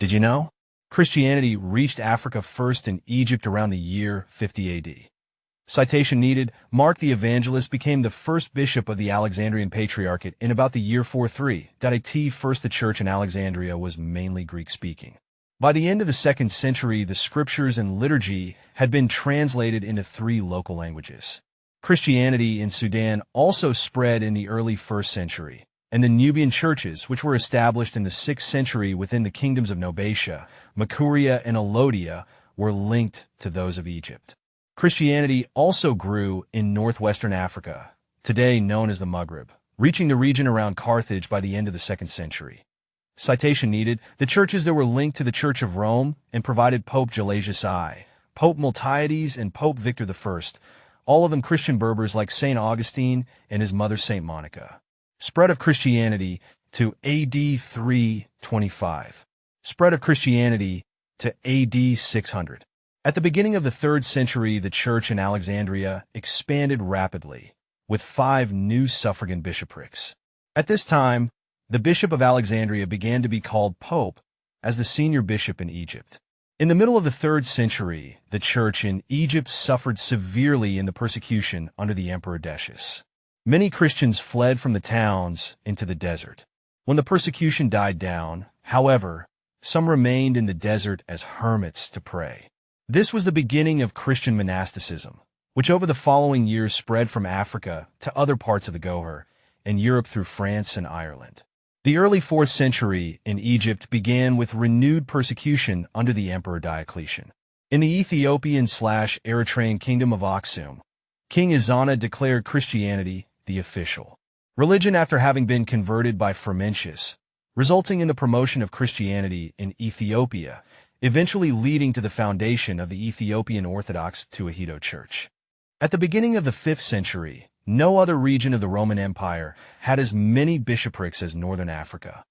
Did you know? Christianity reached Africa first in Egypt around the year 50 AD. Citation needed. Mark the Evangelist became the first bishop of the Alexandrian Patriarchate in about the year 43. At first the church in Alexandria was mainly Greek-speaking. By the end of the 2nd century, the scriptures and liturgy had been translated into 3 local languages. Christianity in Sudan also spread in the early 1st century, and the Nubian churches, which were established in the 6th century within the kingdoms of Nobatia, Makuria, and Alodia, were linked to those of Egypt. Christianity also grew in northwestern Africa, today known as the Maghreb, reaching the region around Carthage by the end of the 2nd century. Citation needed. The churches that were linked to the Church of Rome and provided Pope Gelasius I, Pope Miltiades, and Pope Victor I, all of them Christian Berbers like St. Augustine and his mother St. Monica. Spread of Christianity to AD 325. Spread of Christianity to AD 600. At the beginning of the 3rd century, the church in Alexandria expanded rapidly, with 5 new suffragan bishoprics. At this time, the Bishop of Alexandria began to be called Pope as the senior bishop in Egypt. In the middle of the 3rd century, the church in Egypt suffered severely in the persecution under the Emperor Decius. Many Christians fled from the towns into the desert. When the persecution died down, however, some remained in the desert as hermits to pray. This was the beginning of Christian monasticism, which over the following years spread from Africa to other parts of the Gohar and Europe through France and Ireland. The early 4th century in Egypt began with renewed persecution under the Emperor Diocletian. In the Ethiopian/Eritrean kingdom of Aksum, King Ezana declared Christianity the official religion after having been converted by Frumentius, resulting in the promotion of Christianity in Ethiopia, eventually leading to the foundation of the Ethiopian Orthodox Tewahedo Church. At the beginning of the 5th century, no other region of the Roman Empire had as many bishoprics as northern Africa.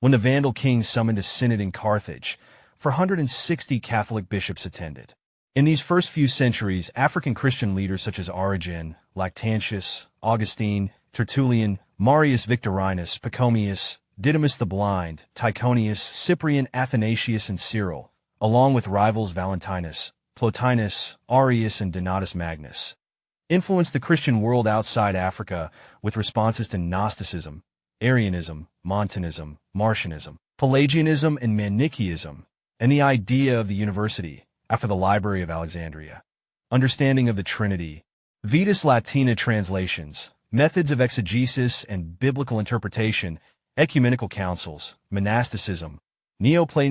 When the Vandal kings summoned a synod in Carthage, 460 Catholic bishops attended. In these first few centuries, African Christian leaders such as Origen, Lactantius, Augustine, Tertullian, Marius Victorinus, Pachomius, Didymus the Blind, Tychonius, Cyprian, Athanasius, and Cyril, along with rivals Valentinus, Plotinus, Arius, and Donatus Magnus, influenced the Christian world outside Africa with responses to Gnosticism, Arianism, Montanism, Martianism, Pelagianism, and Manichaeism, and the idea of the university after the Library of Alexandria. Understanding of the Trinity, Vetus Latina translations, methods of exegesis and biblical interpretation, ecumenical councils, monasticism, Neoplatonism,